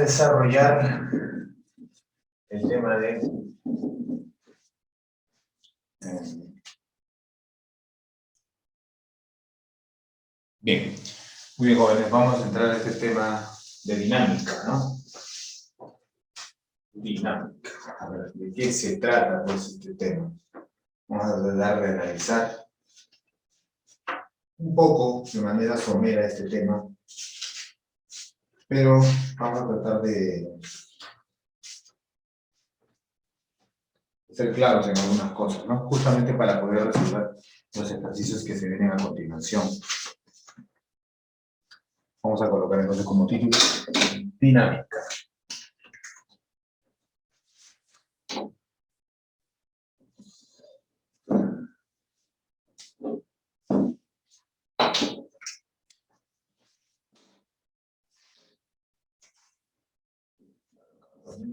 desarrollar el tema de bien, muy bien, jóvenes, vamos a entrar a este tema de dinámica, ¿no? Dinámica. A ver, ¿de qué se trata pues este tema? Vamos a tratar de analizar un poco de manera somera este tema, pero vamos a tratar de ser claros en algunas cosas, ¿no? Justamente para poder resolver los ejercicios que se vienen a continuación. Vamos a colocar entonces como título dinámica.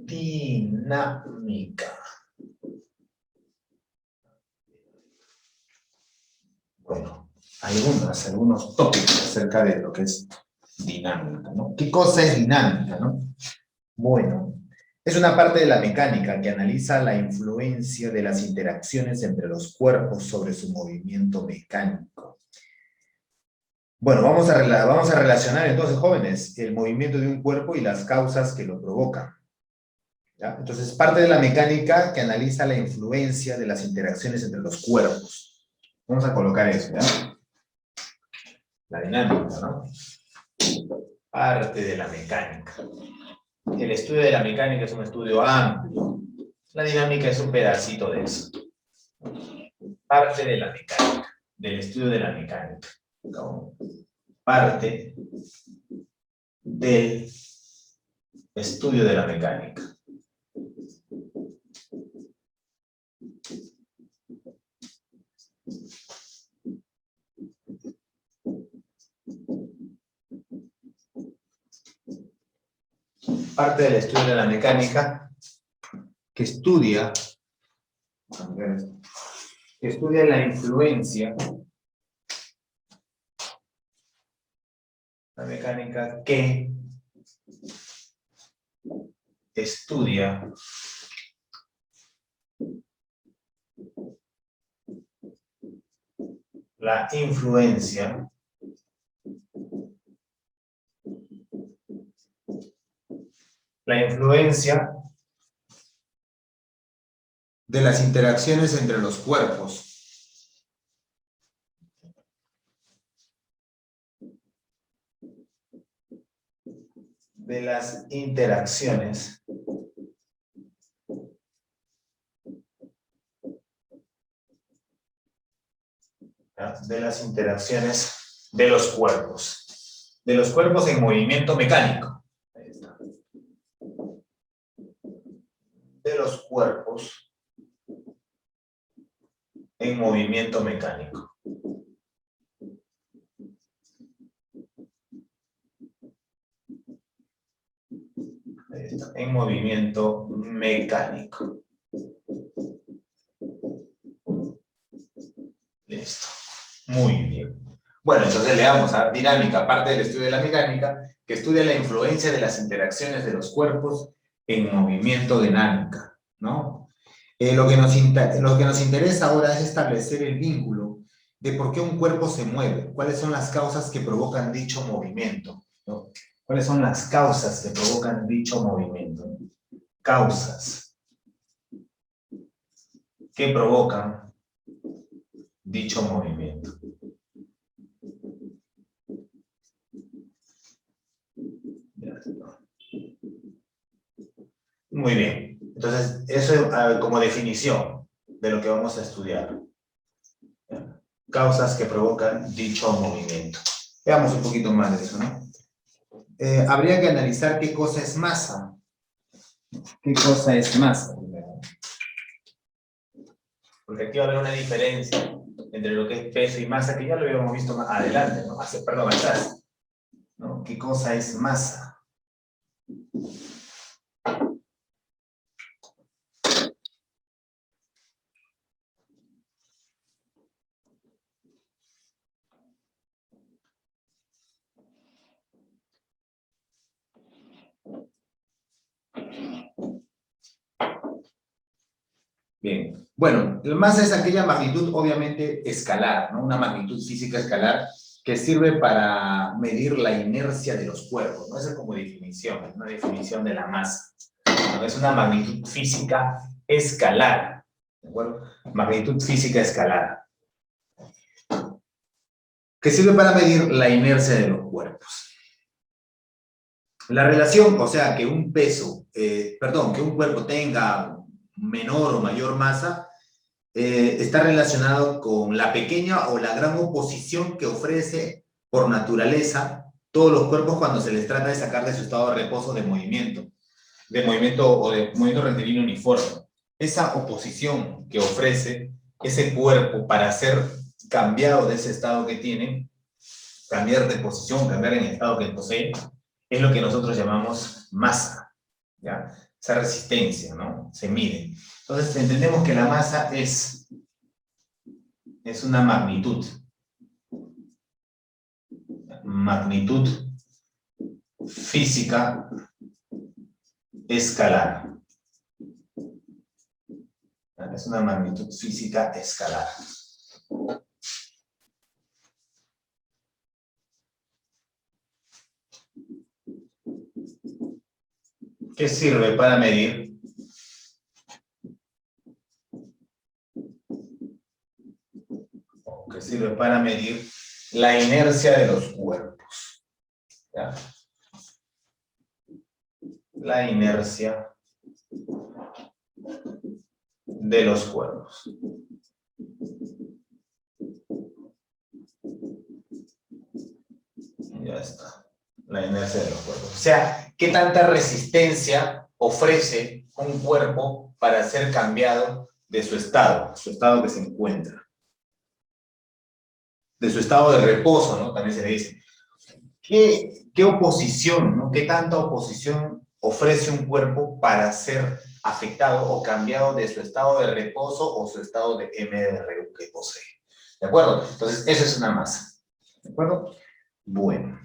Dinámica. Bueno, algunos tópicos acerca de lo que es dinámica, ¿no? ¿Qué cosa es dinámica, no? Bueno, es una parte de la mecánica que analiza la influencia de las interacciones entre los cuerpos sobre su movimiento mecánico. Bueno, vamos a relacionar entonces, jóvenes, el movimiento de un cuerpo y las causas que lo provocan. ¿Ya? Entonces, parte de la mecánica que analiza la influencia de las interacciones entre los cuerpos. Vamos a colocar eso, ¿ya? La dinámica, ¿no? Parte de la mecánica. El estudio de la mecánica es un estudio amplio. La dinámica es un pedacito de eso. Parte de la mecánica, del estudio de la mecánica. ¿No? Parte del estudio de la mecánica. Parte del estudio de la mecánica que estudia la influencia, la mecánica que estudia la influencia de las interacciones entre los cuerpos. De las interacciones de los cuerpos. De los cuerpos en movimiento mecánico. Ahí está. De los cuerpos en movimiento mecánico. Ahí está. En movimiento mecánico. Listo. Muy bien. Bueno, entonces leamos a dinámica, parte del estudio de la mecánica, que estudia la influencia de las interacciones de los cuerpos en movimiento dinámica, ¿no? Lo que nos interesa ahora es establecer el vínculo de por qué un cuerpo se mueve, cuáles son las causas que provocan dicho movimiento, ¿no? ¿Cuáles son las causas que provocan dicho movimiento? Causas que provocan dicho movimiento. Muy bien. Entonces, eso como definición de lo que vamos a estudiar. Causas que provocan dicho movimiento. Veamos un poquito más de eso, ¿no? Habría que analizar qué cosa es masa. ¿Qué cosa es masa? Porque aquí va a haber una diferencia entre lo que es peso y masa, que ya lo habíamos visto más adelante, ¿no? Perdón, atrás, ¿no? ¿Qué cosa es masa? Bien. Bueno, la masa es aquella magnitud, obviamente, escalar, ¿no? Una magnitud física escalar que sirve para medir la inercia de los cuerpos, ¿no? Esa es como definición, una definición de la masa, ¿no? Es una magnitud física escalar, ¿de acuerdo? Magnitud física escalar, que sirve para medir la inercia de los cuerpos. La relación, o sea, que un peso, que un cuerpo tenga menor o mayor masa, está relacionado con la pequeña o la gran oposición que ofrece por naturaleza todos los cuerpos cuando se les trata de sacar de su estado de reposo de movimiento o de movimiento rectilíneo uniforme. Esa oposición que ofrece ese cuerpo para ser cambiado de ese estado que tiene, cambiar de posición, cambiar en el estado que posee, es lo que nosotros llamamos masa, ¿ya? Esa resistencia, ¿no? Se mide. Entonces, entendemos que la masa es una magnitud. Magnitud física escalar. Es una magnitud física escalar. ¿Qué sirve para medir? Que sirve para medir la inercia de los cuerpos, ¿ya? La inercia de los cuerpos. Ya está. La inercia de los cuerpos. O sea, ¿qué tanta resistencia ofrece un cuerpo para ser cambiado de su estado que se encuentra? De su estado de reposo, ¿no? También se le dice. ¿Qué oposición, ¿no? ¿Qué tanta oposición ofrece un cuerpo para ser afectado o cambiado de su estado de reposo o su estado de MDR que posee? ¿De acuerdo? Entonces, eso es una masa. ¿De acuerdo? Bueno.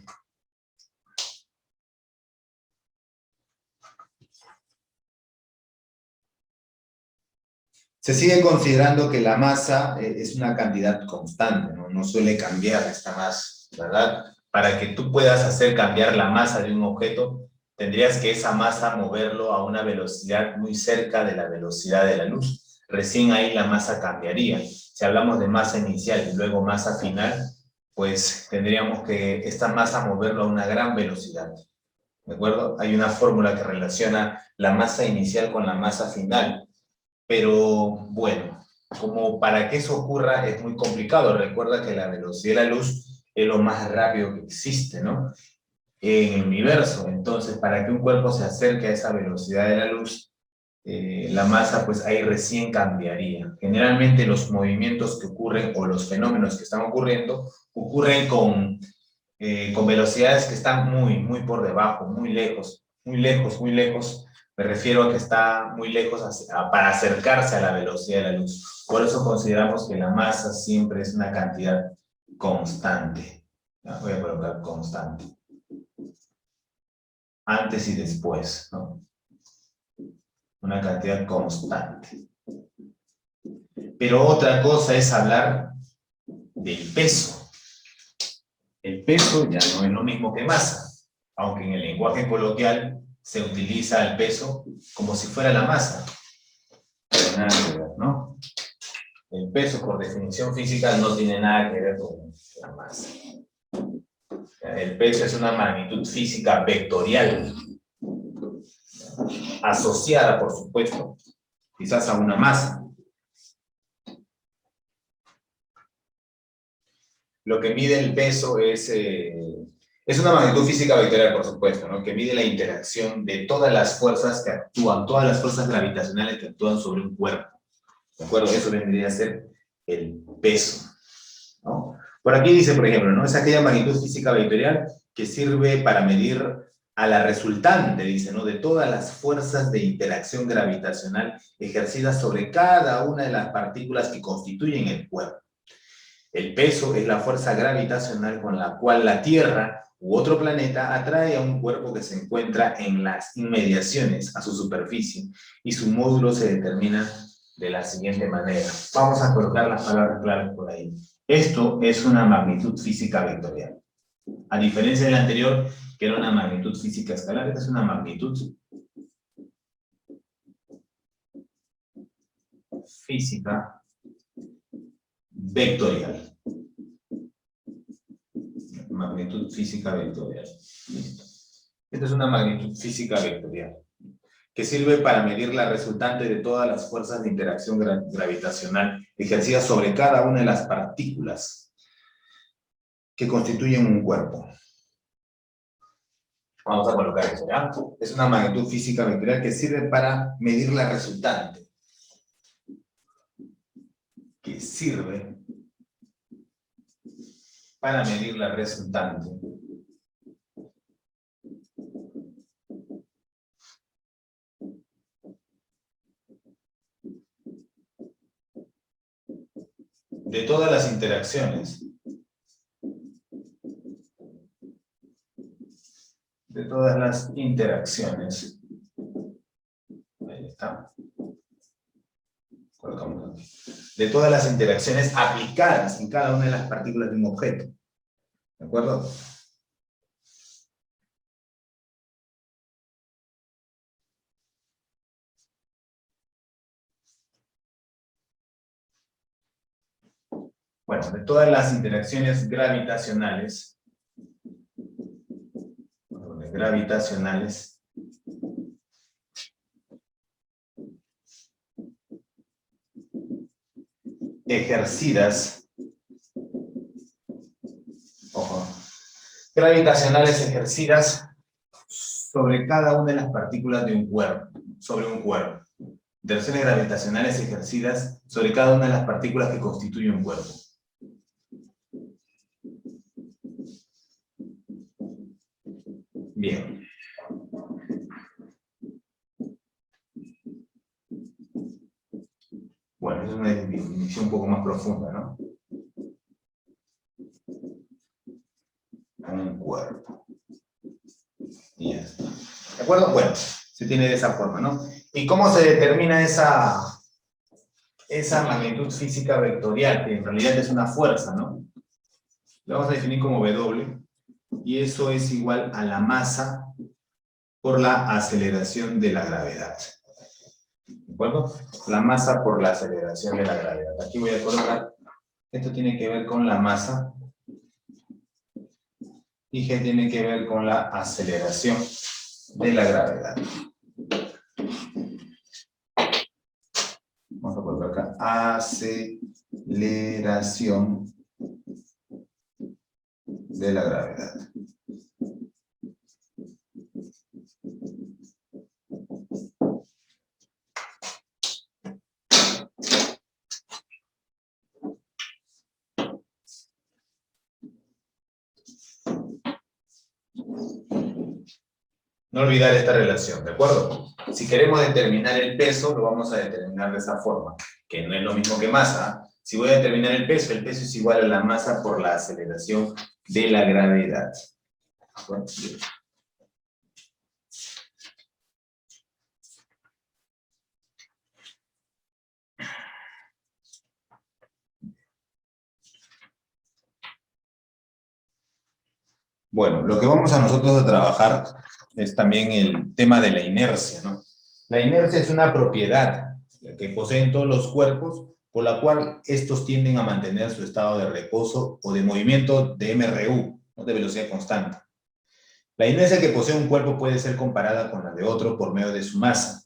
Se sigue considerando que la masa es una cantidad constante, ¿no? No suele cambiar esta masa, ¿verdad? Para que tú puedas hacer cambiar la masa de un objeto, tendrías que esa masa moverlo a una velocidad muy cerca de la velocidad de la luz. Recién ahí la masa cambiaría. Si hablamos de masa inicial y luego masa final, pues tendríamos que esta masa moverlo a una gran velocidad. ¿De acuerdo? Hay una fórmula que relaciona la masa inicial con la masa final. Pero bueno, como para que eso ocurra es muy complicado. Recuerda que la velocidad de la luz es lo más rápido que existe, ¿no? En el universo. Entonces, para que un cuerpo se acerque a esa velocidad de la luz, la masa pues ahí recién cambiaría. Generalmente los movimientos que ocurren o los fenómenos que están ocurriendo ocurren con velocidades que están muy por debajo, muy lejos. Me refiero a que está muy lejos para acercarse a la velocidad de la luz. Por eso consideramos que la masa siempre es una cantidad constante. ¿Ya? Voy a colocar constante. Antes y después, ¿no? Una cantidad constante. Pero otra cosa es hablar del peso. El peso ya no es lo mismo que masa, aunque en el lenguaje coloquial se utiliza el peso como si fuera la masa. Pero nada que ver, ¿no? El peso, por definición física, no tiene nada que ver con la masa. El peso es una magnitud física vectorial, asociada, por supuesto, quizás a una masa. Lo que mide el peso es una magnitud física vectorial, por supuesto, ¿no? Que mide la interacción de todas las fuerzas que actúan, todas las fuerzas gravitacionales que actúan sobre un cuerpo. ¿De acuerdo? Eso vendría a ser el peso, ¿no? Por aquí dice, por ejemplo, ¿no? Es aquella magnitud física vectorial que sirve para medir a la resultante, dice, ¿no? De todas las fuerzas de interacción gravitacional ejercidas sobre cada una de las partículas que constituyen el cuerpo. El peso es la fuerza gravitacional con la cual la Tierra u otro planeta atrae a un cuerpo que se encuentra en las inmediaciones a su superficie y su módulo se determina de la siguiente manera. Vamos a colocar las palabras claves por ahí. Esto es una magnitud física vectorial. A diferencia del anterior, que era una magnitud física escalar, esta es una magnitud física vectorial. Magnitud física vectorial. Listo. Esta es una magnitud física vectorial, que sirve para medir la resultante de todas las fuerzas de interacción gravitacional ejercidas sobre cada una de las partículas que constituyen un cuerpo. Vamos a colocar eso, ¿ya? Es una magnitud física vectorial que sirve para medir la resultante. Que sirve para medir la resultante de todas las interacciones. De todas las interacciones. Ahí está. Colocamos aquí. De todas las interacciones aplicadas en cada una de las partículas de un objeto. ¿De acuerdo? Bueno, de todas las interacciones gravitacionales, ejercidas, ojo, gravitacionales ejercidas sobre cada una de las partículas de un cuerpo, sobre un cuerpo. Interacciones gravitacionales ejercidas sobre cada una de las partículas que constituyen un cuerpo. Bien. Bueno, es una definición un poco más profunda, ¿no? Un cuerpo. Y ya está. ¿De acuerdo? Bueno, se tiene de esa forma, ¿no? ¿Y cómo se determina esa magnitud física vectorial? Que en realidad es una fuerza, ¿no? La vamos a definir como W, y eso es igual a la masa por la aceleración de la gravedad. ¿De acuerdo? La masa por la aceleración de la gravedad. Aquí voy a colocar, esto tiene que ver con la masa, y G tiene que ver con la aceleración de la gravedad. Vamos a colocar acá, aceleración de la gravedad. No olvidar esta relación, ¿de acuerdo? Si queremos determinar el peso, lo vamos a determinar de esa forma, que no es lo mismo que masa. Si voy a determinar el peso es igual a la masa por la aceleración de la gravedad. Bueno, bueno, lo que vamos a nosotros a trabajar es también el tema de la inercia, ¿no? La inercia es una propiedad que poseen todos los cuerpos, por la cual estos tienden a mantener su estado de reposo o de movimiento de MRU, ¿no? De velocidad constante. La inercia que posee un cuerpo puede ser comparada con la de otro por medio de su masa.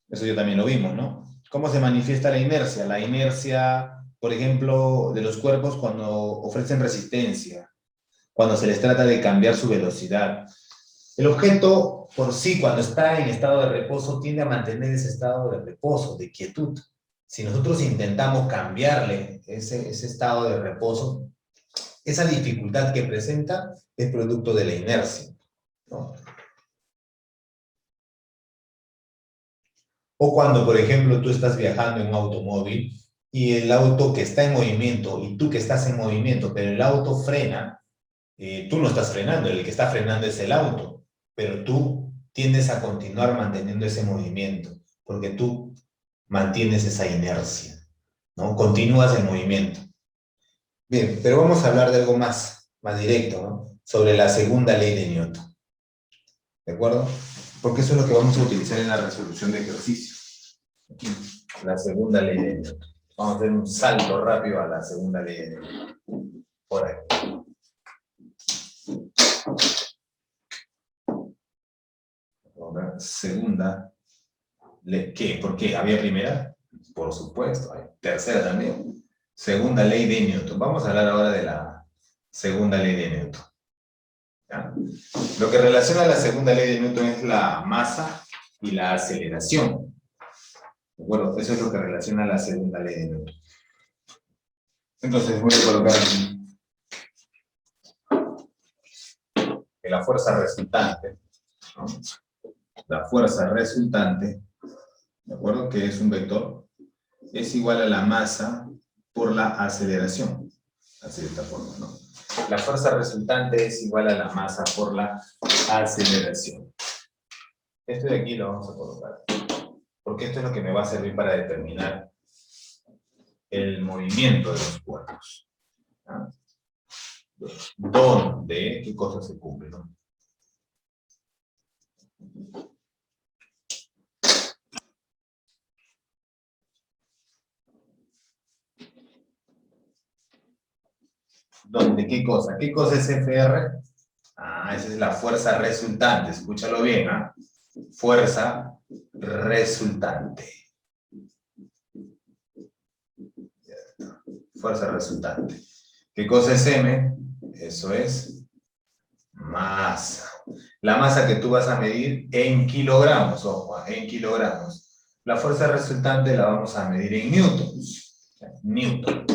Eso ya también lo vimos, ¿no? ¿Cómo se manifiesta la inercia? La inercia, por ejemplo, de los cuerpos cuando ofrecen resistencia, cuando se les trata de cambiar su velocidad. El objeto por sí, cuando está en estado de reposo, tiende a mantener ese estado de reposo, de quietud. Si nosotros intentamos cambiarle ese estado de reposo, esa dificultad que presenta es producto de la inercia, ¿no? O cuando, por ejemplo, tú estás viajando en un automóvil y el auto que está en movimiento y tú que estás en movimiento, pero el auto frena, tú no estás frenando, el que está frenando es el auto, pero tú tiendes a continuar manteniendo ese movimiento, porque tú mantienes esa inercia, ¿no? Continúas el movimiento. Bien, pero vamos a hablar de algo más directo, ¿no? Sobre la segunda ley de Newton. ¿De acuerdo? Porque eso es lo que vamos a utilizar en la resolución de ejercicios. Aquí, la segunda ley de Newton. Vamos a hacer un salto rápido a la segunda ley de Newton. Por aquí. Segunda ley. ¿Qué? ¿Por qué? ¿Había primera? Por supuesto. Hay tercera también. Segunda ley de Newton. Vamos a hablar ahora de la segunda ley de Newton. ¿Ya? Lo que relaciona a la segunda ley de Newton es la masa y la aceleración. ¿De acuerdo? Eso es lo que relaciona a la segunda ley de Newton. Entonces voy a colocar aquí que la fuerza resultante, ¿no? La fuerza resultante, ¿de acuerdo? Que es un vector, es igual a la masa por la aceleración. Así de esta forma, ¿no? La fuerza resultante es igual a la masa por la aceleración. Esto de aquí lo vamos a colocar, porque esto es lo que me va a servir para determinar el movimiento de los cuerpos. ¿Ah? ¿Dónde? ¿Qué cosa se cumple, no? ¿Dónde? ¿Qué cosa? ¿Qué cosa es FR? Ah, esa es la fuerza resultante. Escúchalo bien, ¿ah? Fuerza resultante. Fuerza resultante. ¿Qué cosa es M? Eso es masa. La masa que tú vas a medir en kilogramos, ojo, en kilogramos. La fuerza resultante la vamos a medir en newtons. Newton.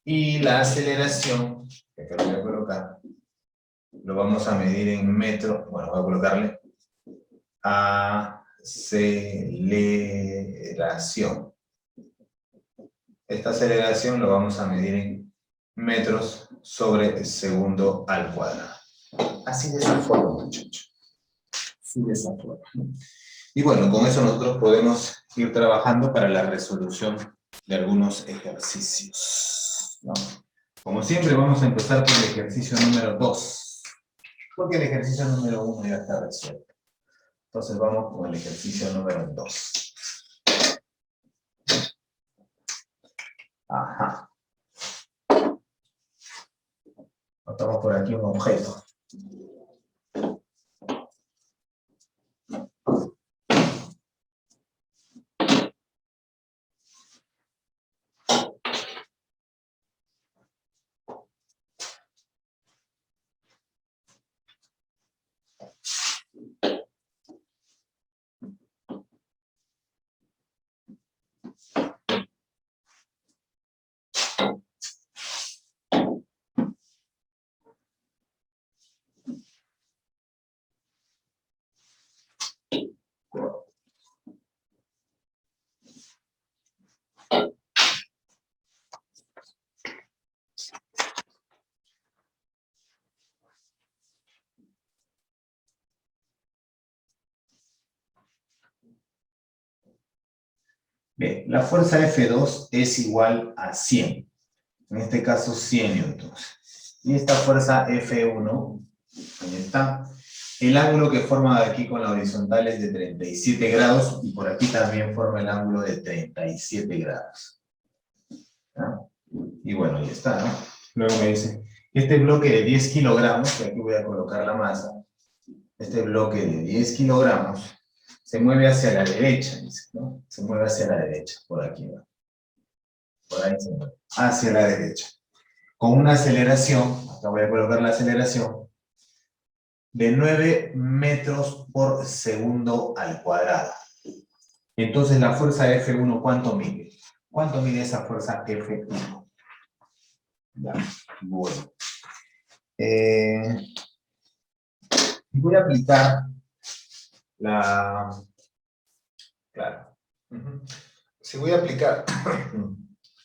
Y la aceleración, que acá lo voy a colocar, lo vamos a medir en metro. Bueno, voy a colocarle aceleración. Esta aceleración lo vamos a medir en metros sobre segundo al cuadrado. Así de esa forma, muchachos. Así de esa forma. Y bueno, con eso nosotros podemos ir trabajando para la resolución de algunos ejercicios, ¿no? Como siempre, vamos a empezar por el ejercicio número 2. Porque el ejercicio número 1 ya está resuelto. Entonces vamos con el ejercicio número 2. Ajá. Notamos por aquí un objeto. Bien, la fuerza F2 es igual a 100. En este caso 100 newtons. Y esta fuerza F1, ahí está. El ángulo que forma de aquí con la horizontal es de 37 grados y por aquí también forma el ángulo de 37 grados. ¿Ah? Y bueno, ahí está, ¿no? Luego me dice, este bloque de 10 kilogramos, que aquí voy a colocar la masa, este bloque de 10 kilogramos se mueve hacia la derecha, dice, ¿no? Se mueve hacia la derecha, por aquí, ¿no? Por ahí se mueve, hacia la derecha. Con una aceleración, acá voy a colocar la aceleración, de 9 metros por segundo al cuadrado. Entonces la fuerza F1, ¿cuánto mide? ¿Cuánto mide esa fuerza F1? Ya, bueno. Voy a aplicar la... Claro. Si voy a aplicar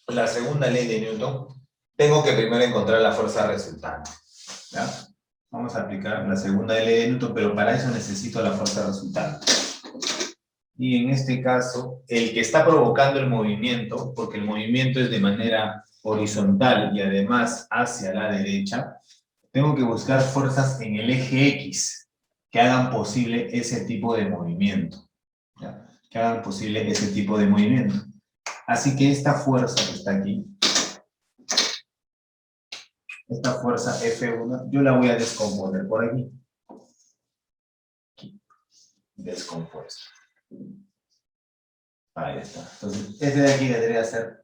la segunda ley de Newton, tengo que primero encontrar la fuerza resultante. ¿Ya? Vamos a aplicar la segunda ley de Newton, pero para eso necesito la fuerza resultante. Y en este caso, el que está provocando el movimiento, porque el movimiento es de manera horizontal y además hacia la derecha, tengo que buscar fuerzas en el eje X que hagan posible ese tipo de movimiento. ¿Ya? Que hagan posible ese tipo de movimiento. Así que esta fuerza que está aquí, esta fuerza F1, yo la voy a descomponer por aquí. Descompuesto. Ahí está. Entonces, este de aquí debería ser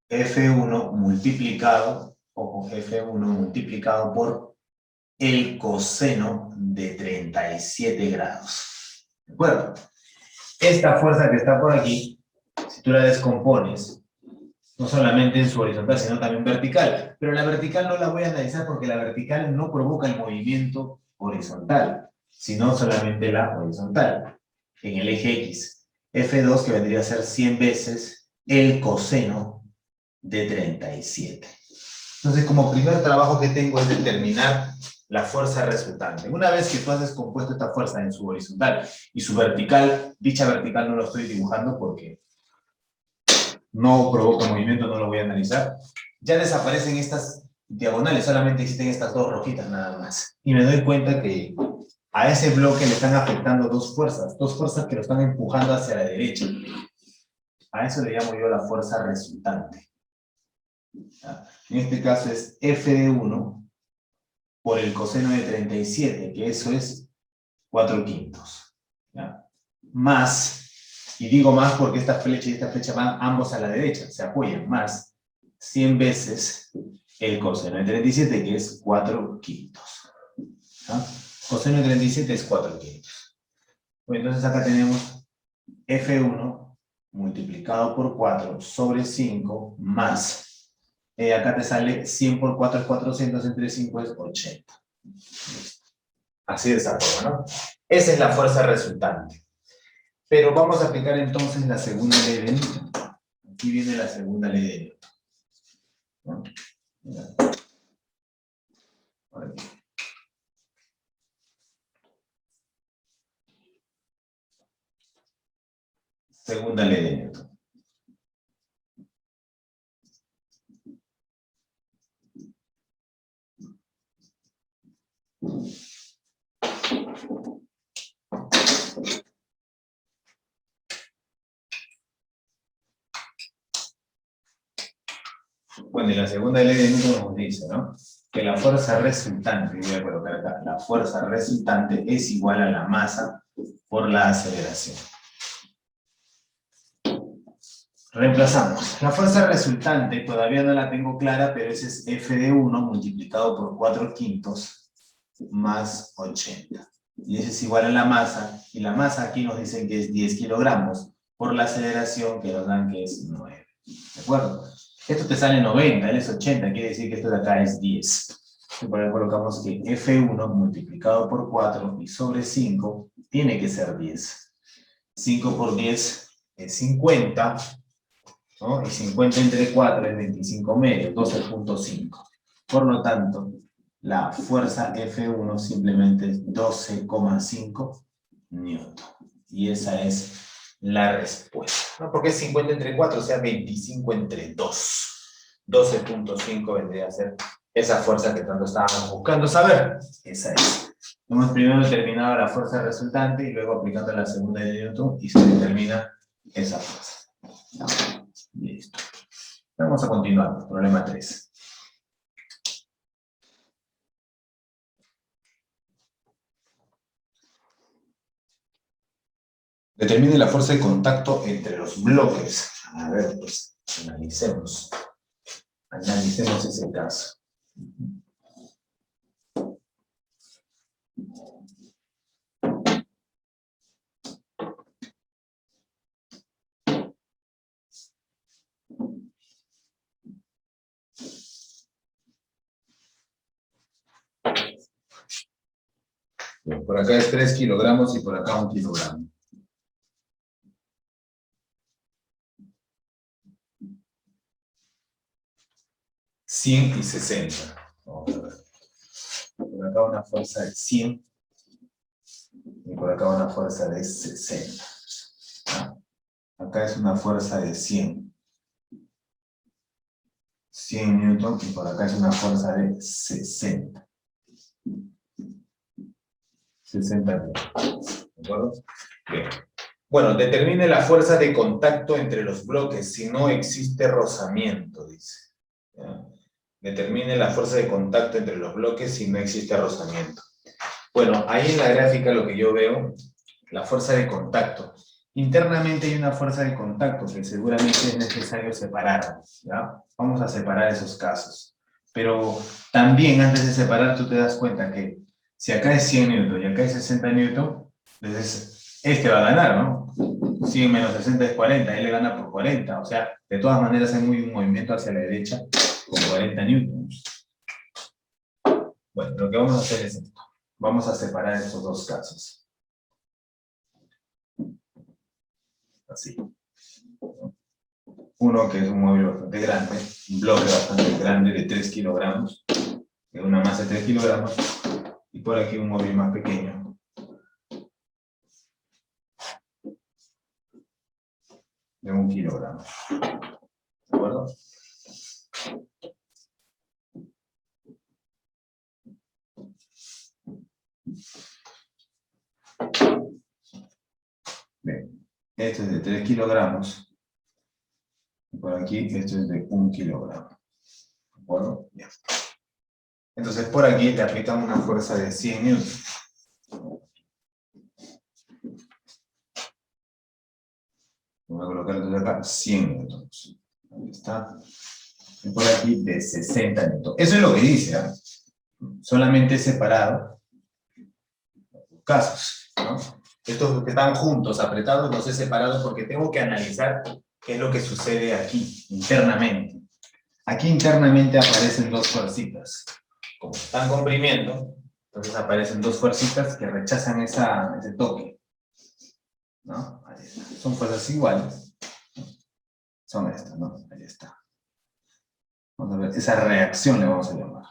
F1 multiplicado, ojo, F1 multiplicado por el coseno de 37 grados. ¿De acuerdo? Esta fuerza que está por aquí, si tú la descompones, no solamente en su horizontal, sino también vertical. Pero la vertical no la voy a analizar porque la vertical no provoca el movimiento horizontal, sino solamente la horizontal, en el eje X. F2 que vendría a ser 100 veces el coseno de 37. Entonces, como primer trabajo que tengo es determinar la fuerza resultante. Una vez que tú has descompuesto esta fuerza en su horizontal y su vertical, dicha vertical no lo estoy dibujando porque no provoca movimiento, no lo voy a analizar, ya desaparecen estas diagonales, solamente existen estas dos rojitas nada más. Y me doy cuenta que a ese bloque le están afectando dos fuerzas que lo están empujando hacia la derecha. A eso le llamo yo la fuerza resultante. ¿Ya? En este caso es F de 1 por el coseno de 37, que eso es 4/5. ¿Ya? Más, y digo más porque esta flecha y esta flecha van ambos a la derecha, se apoyan, más 100 veces el coseno de 37, que es 4/5. ¿Ya? Coseno de 37 es 4/5. Bueno, entonces acá tenemos F1 multiplicado por 4 sobre 5 más. Acá te sale 100 por 4 es 400, entre 5 es 80. Así de esa forma, ¿no? Esa es la fuerza resultante. Pero vamos a aplicar entonces la segunda ley de Newton. Aquí viene la segunda ley de Newton. ¿No? Mira. Por aquí. Segunda ley de Newton. Bueno, y la segunda ley de Newton nos dice, ¿no? Que la fuerza resultante, voy a colocar acá, la fuerza resultante es igual a la masa por la aceleración. Reemplazamos. La fuerza resultante todavía no la tengo clara, pero ese es F de 1 multiplicado por 4/5 más 80. Y ese es igual a la masa, y la masa aquí nos dicen que es 10 kilogramos, por la aceleración que nos dan que es 9. ¿De acuerdo? Esto te sale 90, él es 80, quiere decir que esto de acá es 10. Por ahí colocamos que F1 multiplicado por 4 y sobre 5 tiene que ser 10. 5 por 10 es 50, ¿no? Y 50 entre 4 es 25 medios, 12.5. Por lo tanto, la fuerza F1 simplemente es 12,5 newton. Y esa es la respuesta. No porque es 50 entre 4, o sea 25 entre 2. 12.5 vendría a ser esa fuerza que tanto estábamos buscando saber. Esa es. Hemos primero determinado la fuerza resultante y luego aplicando la segunda de Newton y se determina esa fuerza. Listo. Vamos a continuar. Problema 3. Determine la fuerza de contacto entre los bloques. A ver, pues, analicemos. Analicemos ese caso. Bien, por acá es 3 kilogramos y por acá 1 kilogramo. $100 y 60. Vamos a ver. Por acá una fuerza de 100 y por acá una fuerza de 60. Acá es una fuerza de 100. 100 newton y por acá es una fuerza de 60. 60 newton. ¿De acuerdo? Bien. Bueno, determine la fuerza de contacto entre los bloques si no existe rozamiento, dice. ¿Ya? Determine la fuerza de contacto entre los bloques si no existe rozamiento. Bueno, ahí en la gráfica lo que yo veo, la fuerza de contacto. Internamente hay una fuerza de contacto que seguramente es necesario separar, ¿ya? Vamos a separar esos casos. Pero también antes de separar tú te das cuenta que si acá es 100 newton y acá es 60 newton, entonces este va a ganar, ¿no? 100 menos 60 es 40, él le gana por 40. O sea, de todas maneras hay un movimiento hacia la derecha con 40 newtons. Bueno, lo que vamos a hacer es esto. Vamos a separar estos dos casos. Así. Uno que es un móvil bastante grande, un bloque bastante grande de 3 kilogramos, de una masa de 3 kilogramos, y por aquí un móvil más pequeño. De 1 kilogramo. ¿De acuerdo? Bien. Esto es de 3 kilogramos. Y por aquí esto es de 1 kilogramo. ¿De acuerdo? Bien. Entonces por aquí le aplicamos una fuerza de 100 newtons. Voy a colocar entonces acá 100 newtons. Ahí está. Y por aquí de 60 newtons. Eso es lo que dice, ¿eh? Solamente separado los casos, ¿no? Estos que están juntos, apretados, los he separado porque tengo que analizar qué es lo que sucede aquí, internamente. Aquí internamente aparecen dos fuercitas. Como están comprimiendo, entonces aparecen dos fuercitas que rechazan ese toque, ¿no? Ahí está. Son fuerzas iguales. Son estas, ¿no? Ahí está. Vamos a ver, esa reacción le vamos a llamar.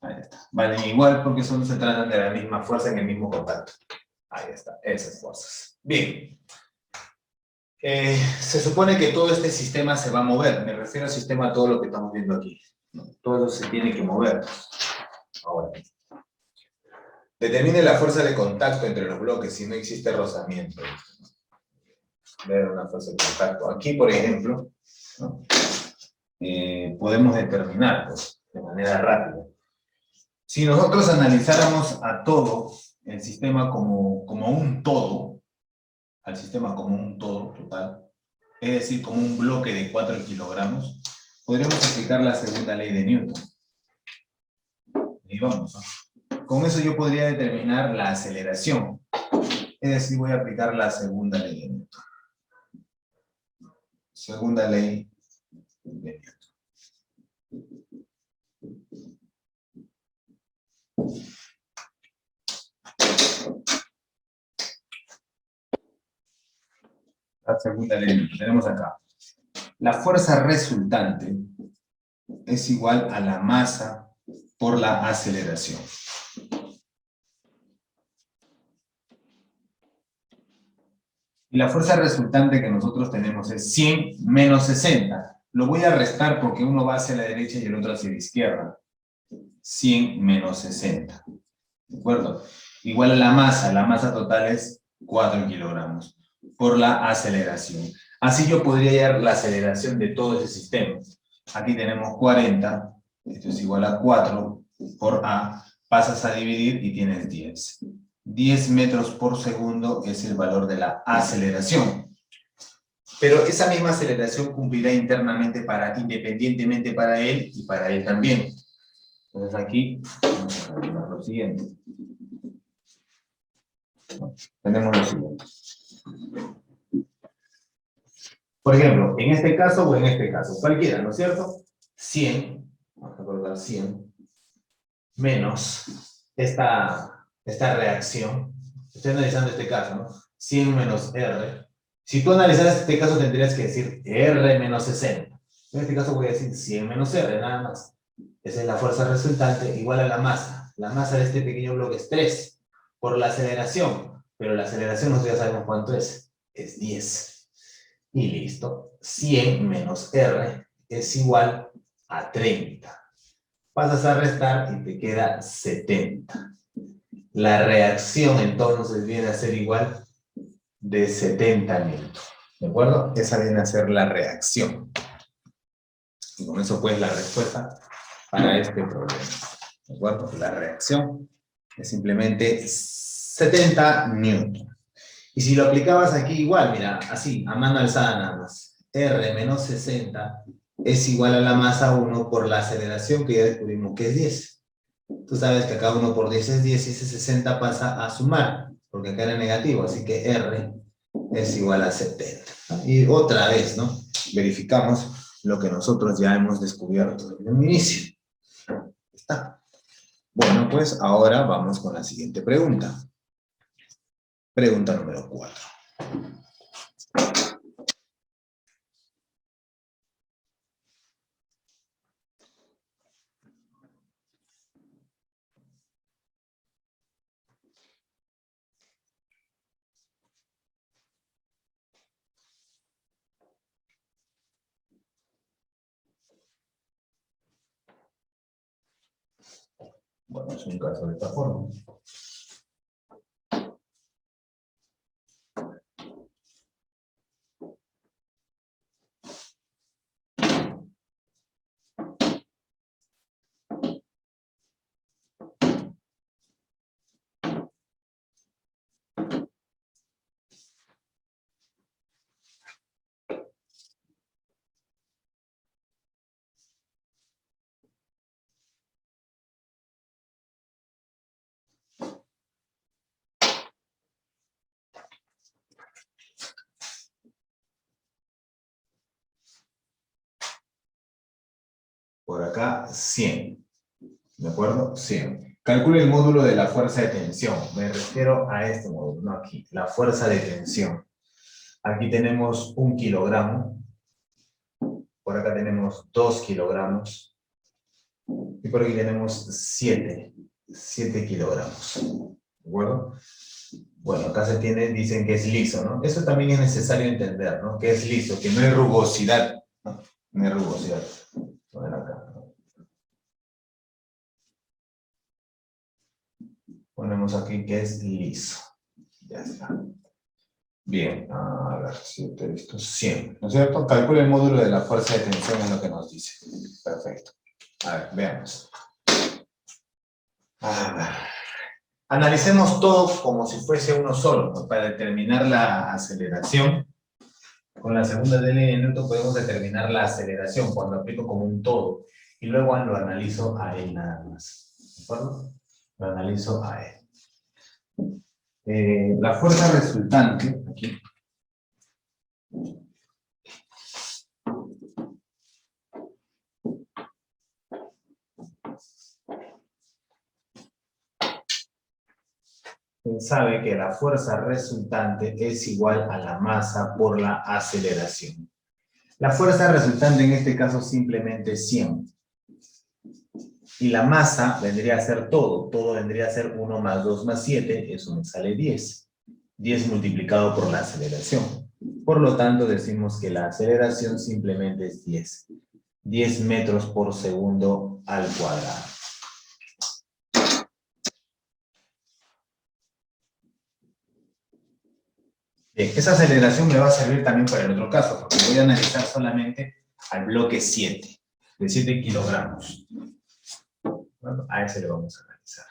Ahí está. Valen igual porque se tratan de la misma fuerza en el mismo contacto. Ahí está, esas fuerzas. Bien. Se supone que todo este sistema se va a mover. Me refiero al sistema a todo lo que estamos viendo aquí. Todo se tiene que mover. Ahora. Determine la fuerza de contacto entre los bloques si no existe rozamiento. Ver una fuerza de contacto. Aquí, por ejemplo, ¿no? Podemos determinar, pues, de manera rápida. Si nosotros analizáramos a todo el sistema como un todo, al sistema como un todo total, es decir, como un bloque de 4 kilogramos, podríamos aplicar la segunda ley de Newton. Y vamos, ¿no? Con eso yo podría determinar la aceleración. Es decir, voy a aplicar la segunda ley de Newton. Segunda ley de Newton. La segunda ley de Newton. Tenemos acá. La fuerza resultante es igual a la masa por la aceleración. Y la fuerza resultante que nosotros tenemos es 100 menos 60. Lo voy a restar porque uno va hacia la derecha y el otro hacia la izquierda. 100 menos 60. ¿De acuerdo? Igual a la masa total es 4 kilogramos por la aceleración. Así yo podría hallar la aceleración de todo ese sistema. Aquí tenemos 40, esto es igual a 4 por A, pasas a dividir y tienes 10. 10 metros por segundo es el valor de la aceleración. Pero esa misma aceleración cumplirá internamente independientemente para él y para él también. Entonces aquí vamos a calcular lo siguiente. Tenemos lo siguiente. Por ejemplo, en este caso o en este caso, cualquiera, ¿no es cierto? 100, vamos a colocar 100, menos esta reacción. Estoy analizando este caso, ¿no? 100 menos R. Si tú analizaras este caso tendrías que decir R menos 60. En este caso voy a decir 100 menos R, nada más. Esa es la fuerza resultante igual a la masa. La masa de este pequeño bloque es 3 por la aceleración. Pero la aceleración nosotros ya sabemos cuánto es. es 10. Y listo. 100 menos R es igual a 30. Pasas a restar y te queda 70. La reacción entonces viene a ser igual de 70 newton. ¿De acuerdo? Esa viene a ser la reacción. Y con eso pues la respuesta para este problema. ¿De acuerdo? La reacción es simplemente 70 newton. Y si lo aplicabas aquí igual, mira, así, a mano alzada nada más. R menos 60 es igual a la masa 1 por la aceleración que ya descubrimos que es 10. Tú sabes que acá 1 por 10 es 10 y ese 60 pasa a sumar, porque acá era negativo, así que R es igual a 70. Y otra vez, ¿no? Verificamos lo que nosotros ya hemos descubierto en un inicio. Está. Bueno, pues ahora vamos con la siguiente pregunta. Pregunta número 4. Bueno, es un caso de esta forma. Por acá, 100. ¿De acuerdo? 100. Calcule el módulo de la fuerza de tensión. Me refiero a este módulo, no aquí. La fuerza de tensión. Aquí tenemos 1 kilogramo. Por acá tenemos 2 kilogramos. Y por aquí tenemos 7 kilogramos. ¿De acuerdo? Bueno, acá se tiene, dicen que es liso, ¿no? Eso también es necesario entender, ¿no? Que es liso, que no hay rugosidad. No hay rugosidad. Bueno, acá, ¿no? Ponemos aquí que es liso. Ya está. Bien, a ver, 7, esto 100, ¿no es cierto? Calcula el módulo de la fuerza de tensión en lo que nos dice. Perfecto. A ver, veamos. A ver. Analicemos todo como si fuese uno solo, ¿no? Para determinar la aceleración. Con la segunda ley de Newton podemos determinar la aceleración cuando aplico como un todo. Y luego lo analizo a él nada más. ¿De acuerdo? Lo analizo a él. La fuerza resultante, aquí, sabe que la fuerza resultante es igual a la masa por la aceleración. La fuerza resultante en este caso simplemente es 100. Y la masa vendría a ser todo. Todo vendría a ser 1 más 2 más 7. Eso me sale 10. 10 multiplicado por la aceleración. Por lo tanto, decimos que la aceleración simplemente es 10. 10 metros por segundo al cuadrado. Bien, esa aceleración me va a servir también para el otro caso, porque voy a analizar solamente al bloque 7, de 7 kilogramos. Bueno, a ese le vamos a analizar.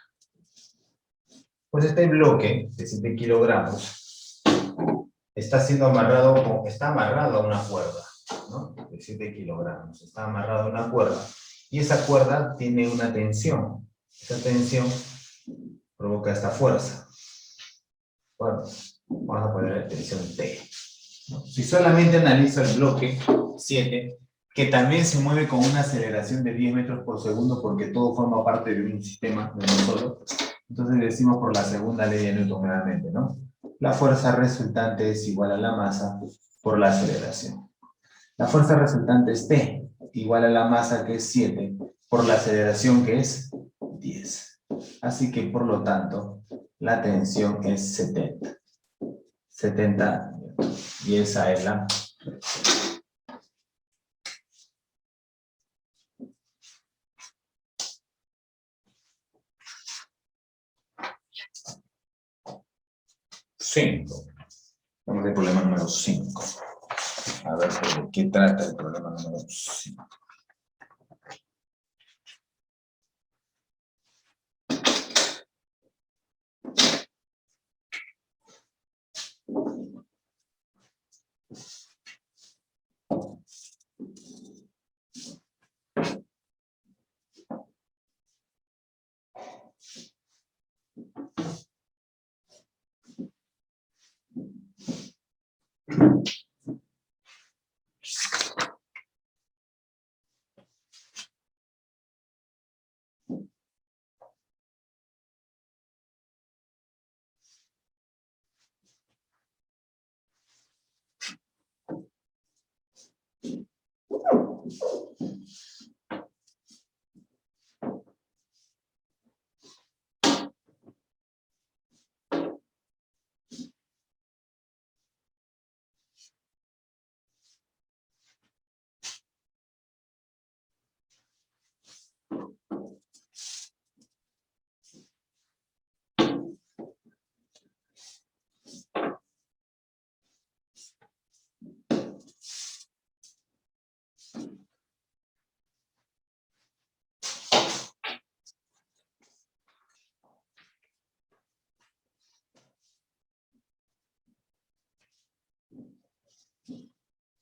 Pues este bloque de 7 kilogramos está amarrado a una cuerda, ¿no? De 7 kilogramos. Está amarrado a una cuerda. Y esa cuerda tiene una tensión. Esa tensión provoca esta fuerza. Bueno, vamos a poner la tensión T. ¿No? Si solamente analizo el bloque 7, que también se mueve con una aceleración de 10 metros por segundo porque todo forma parte de un sistema, de uno solo, entonces decimos por la segunda ley de Newton nuevamente, ¿no? La fuerza resultante es igual a la masa por la aceleración. La fuerza resultante es T, igual a la masa que es 7, por la aceleración que es 10. Así que, por lo tanto, la tensión es 70. 70 Y esa es la... Cinco. Vamos al problema número 5. A ver, ¿de qué trata el problema número 5?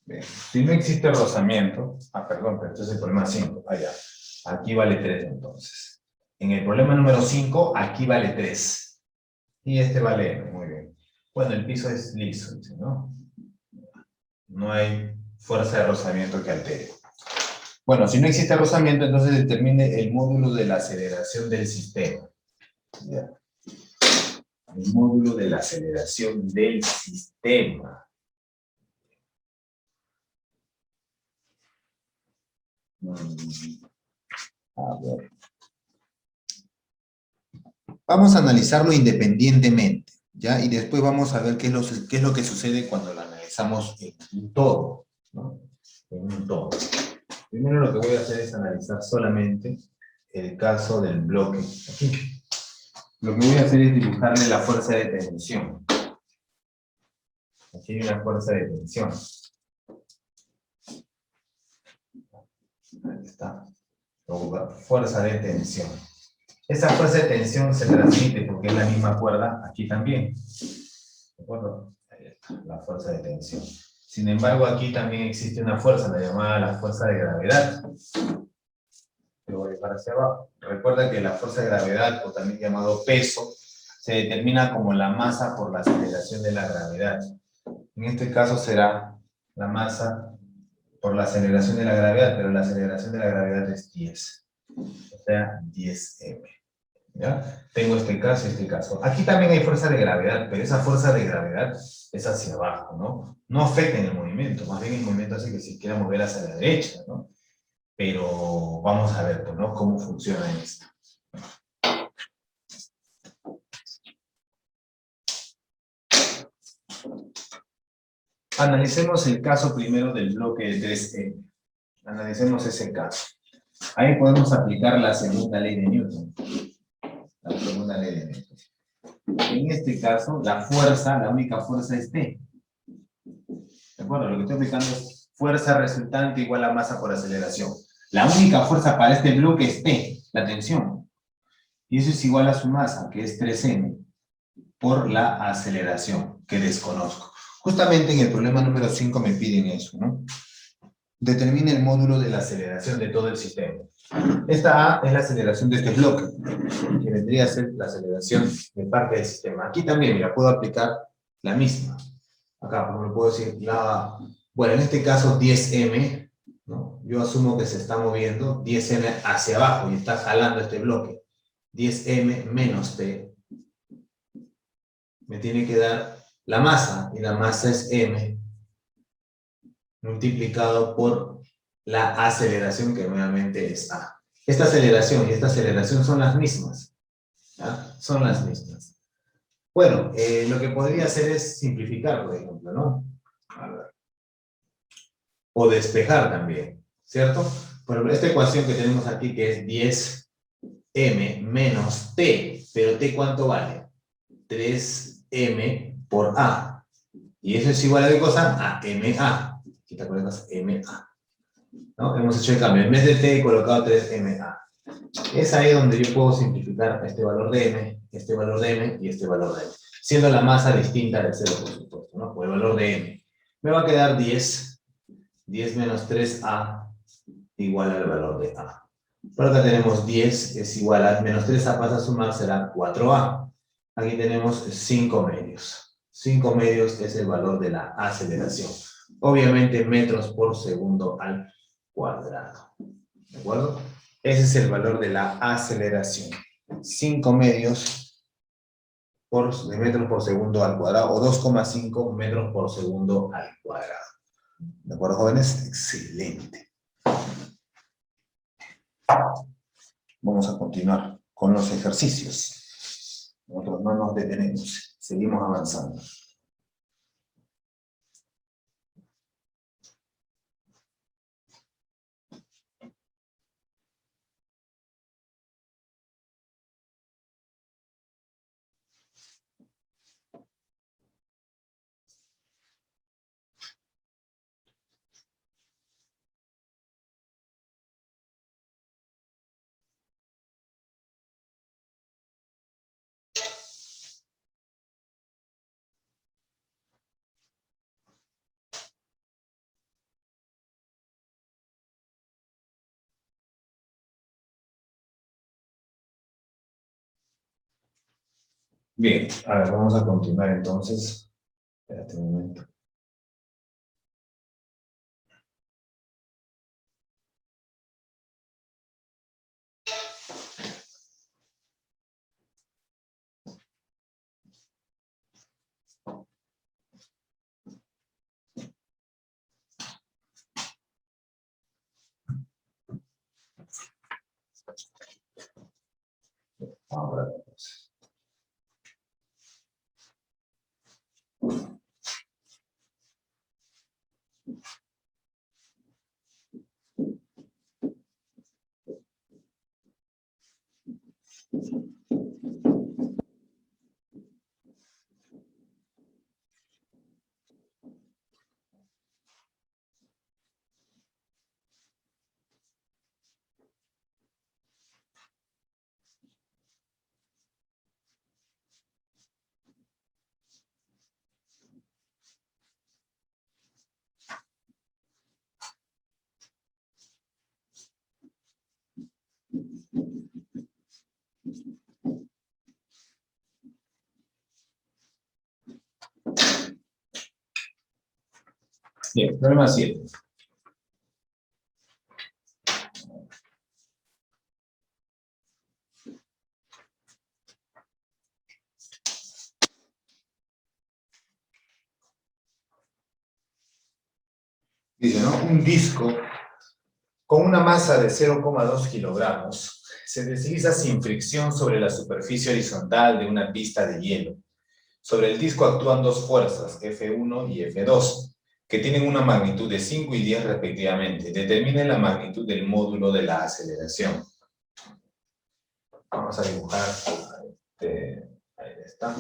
Bien. Si no existe rozamiento, perdón, pero este es el problema 5, allá. Aquí vale 3 entonces. En el problema número 5, aquí vale 3. Y este vale M, muy bien. Bueno, el piso es liso, dice, ¿no? No hay fuerza de rozamiento que altere. Bueno, si no existe rozamiento, entonces determine el módulo de la aceleración del sistema. ¿Ya? El módulo de la aceleración del sistema. A ver. Vamos a analizarlo independientemente, ¿ya? Y después vamos a ver qué es lo que sucede cuando lo analizamos en un todo, ¿no? En un todo. Primero lo que voy a hacer es analizar solamente el caso del bloque. Aquí. Lo que voy a hacer es dibujarle la fuerza de tensión. Aquí hay una fuerza de tensión. Ahí está. Fuerza de tensión. Esa fuerza de tensión se transmite porque es la misma cuerda aquí también. ¿De acuerdo? Ahí está, la fuerza de tensión. Sin embargo, aquí también existe una fuerza, la llamada la fuerza de gravedad. Lo voy para hacia abajo. Recuerda que la fuerza de gravedad, o también llamado peso, se determina como la masa por la aceleración de la gravedad. En este caso será la masa por la aceleración de la gravedad, pero la aceleración de la gravedad es 10. O sea, 10m. ¿Ya? Tengo este caso y este caso. Aquí también hay fuerza de gravedad, pero esa fuerza de gravedad es hacia abajo, ¿no? No afecta en el movimiento, más bien el movimiento hace que se quiera mover hacia la derecha, ¿no? Pero vamos a ver, pues, ¿no? Cómo funciona esto. Analicemos el caso primero del bloque de 3M. Analicemos ese caso. Ahí podemos aplicar la segunda ley de Newton. La segunda ley de Newton. En este caso, la única fuerza es T. ¿De acuerdo? Lo que estoy aplicando es fuerza resultante igual a masa por aceleración. La única fuerza para este bloque es T, la tensión. Y eso es igual a su masa, que es 3M, por la aceleración, que desconozco. Justamente en el problema número 5 me piden eso, ¿no? Determine el módulo de la aceleración de todo el sistema. Esta A es la aceleración de este bloque, que vendría a ser la aceleración de parte del sistema. Aquí también, mira, puedo aplicar la misma. Acá, como lo puedo decir, bueno, en este caso 10M, ¿no? Yo asumo que se está moviendo 10M hacia abajo y está jalando este bloque. 10M menos T me tiene que dar la masa, y la masa es M multiplicado por la aceleración, que nuevamente es A. Esta aceleración y esta aceleración son las mismas, ¿ya? Son las mismas. Bueno, lo que podría hacer es simplificar, por ejemplo, ¿no? A ver. O despejar también, ¿cierto? Por ejemplo, esta ecuación que tenemos aquí, que es 10m menos t, pero t ¿cuánto vale? 3m por a. Y eso es igual a ¿qué cosa? A ma. Aquí te acuerdas, ma. ¿No? Hemos hecho el cambio. En vez de t he colocado 3ma. Es ahí donde yo puedo simplificar este valor de m, este valor de m y este valor de m. Siendo la masa distinta del 0, por supuesto, ¿no? Por el valor de m. Me va a quedar 10 menos 3a igual al valor de a. Por acá tenemos 10 es igual a menos 3a pasa a sumar, será 4a. Aquí tenemos 5 medios. 5 medios es el valor de la aceleración. Obviamente metros por segundo al cuadrado. ¿De acuerdo? Ese es el valor de la aceleración. 5 medios de metros por segundo al cuadrado o 2,5 metros por segundo al cuadrado. ¿De acuerdo, jóvenes? Excelente. Vamos a continuar con los ejercicios. Nosotros no nos detenemos, seguimos avanzando. Bien, a ver, vamos a continuar entonces. Espérate un momento. Ahora entonces. Bien, problema 7. Dice, ¿no? Un disco con una masa de 0,2 kilogramos se desliza sin fricción sobre la superficie horizontal de una pista de hielo. Sobre el disco actúan dos fuerzas, F1 y F2, que tienen una magnitud de 5 y 10 respectivamente. Determinen la magnitud del módulo de la aceleración. Vamos a dibujar. Ahí está.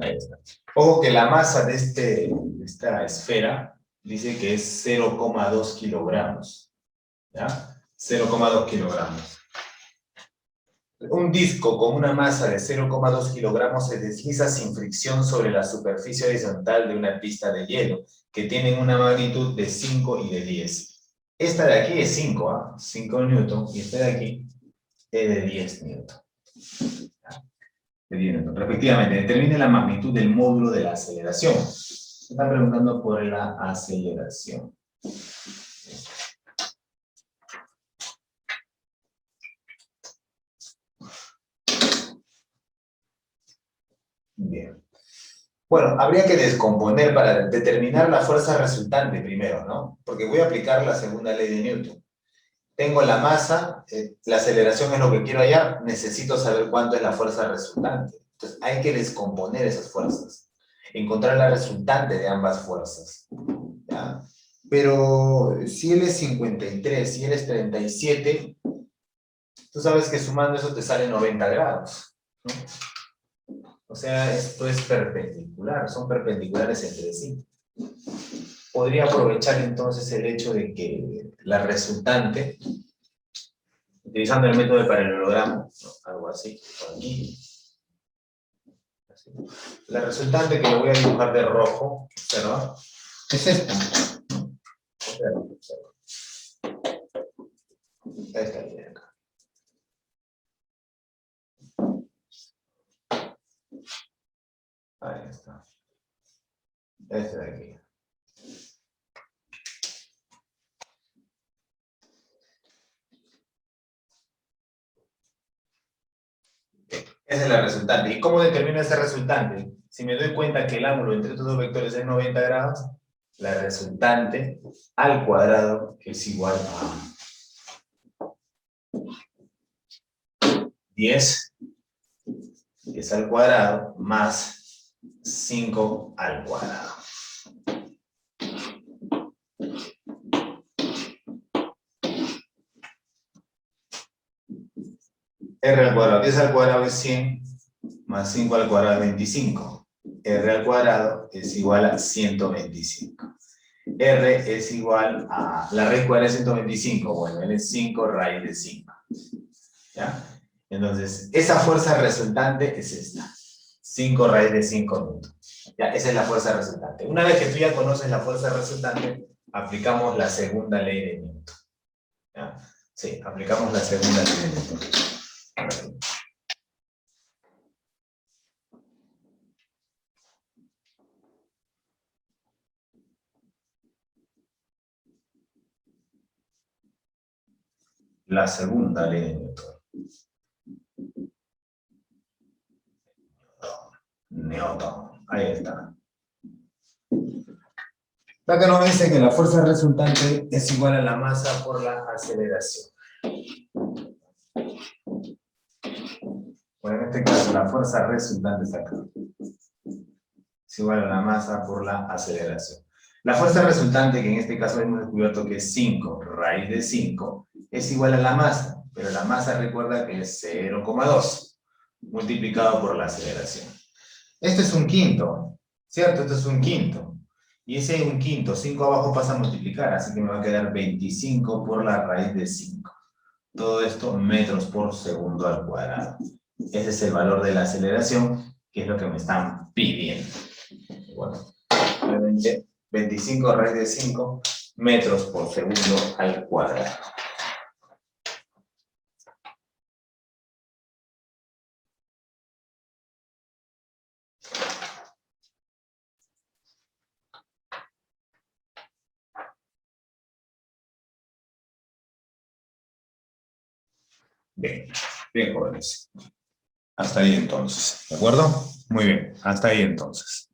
Ahí está. Ojo que la masa de esta esfera dice que es 0,2 kilogramos. ¿Ya? 0,2 kilogramos. Un disco con una masa de 0,2 kilogramos se desliza sin fricción sobre la superficie horizontal de una pista de hielo, que tienen una magnitud de 5 y de 10. Esta de aquí es 5, ¿ah? 5 newton, y esta de aquí es de 10 newton. De 10 newton. Respectivamente, determine la magnitud del módulo de la aceleración. Se está preguntando por la aceleración. Bien. Bueno, habría que descomponer para determinar la fuerza resultante primero, ¿no? Porque voy a aplicar la segunda ley de Newton. Tengo la masa, la aceleración es lo que quiero hallar, necesito saber cuánto es la fuerza resultante. Entonces, hay que descomponer esas fuerzas. Encontrar la resultante de ambas fuerzas. ¿Ya? Pero si él es 53 y él es 37, tú sabes que sumando eso te sale 90 grados, ¿no? O sea, esto es perpendicular, son perpendiculares entre sí. Podría aprovechar entonces el hecho de que la resultante, utilizando el método de paralelogramo, ¿no? Algo así, por aquí. Así. La resultante que lo voy a dibujar de rojo, observa, es esta. Observa, observa. Esta línea de acá. Ahí está. Este de aquí. Esa es la resultante. ¿Y cómo determino esa resultante? Si me doy cuenta que el ángulo entre estos dos vectores es 90 grados, la resultante al cuadrado es igual a 10 al cuadrado más 5 al cuadrado. R al cuadrado, 10 al cuadrado es 100, más 5 al cuadrado es 25. R al cuadrado es igual a 125. R es igual a, la raíz cuadrada es 125, bueno, L es 5 raíz de 5. ¿Ya? Entonces, esa fuerza resultante es esta. 5 raíz de 5 newton. Ya, esa es la fuerza resultante. Una vez que tú ya conoces la fuerza resultante, aplicamos la segunda ley de Newton. ¿Ya? Sí, aplicamos la segunda ley de Newton. La segunda ley de Newton. Newton. Ahí está. Acá nos dice que la fuerza resultante es igual a la masa por la aceleración. Bueno, en este caso la fuerza resultante está acá. Es igual a la masa por la aceleración. La fuerza resultante, que en este caso hemos descubierto que es 5 raíz de 5, es igual a la masa, pero la masa recuerda que es 0,2 multiplicado por la aceleración. Esto es un quinto, ¿cierto? Esto es un quinto. Y ese es un quinto, 5 abajo pasa a multiplicar, así que me va a quedar 25 por la raíz de 5. Todo esto metros por segundo al cuadrado. Ese es el valor de la aceleración, que es lo que me están pidiendo. Bueno, 25 raíz de 5 metros por segundo al cuadrado. Bien, bien jóvenes. Hasta ahí entonces, ¿de acuerdo? Muy bien, hasta ahí entonces.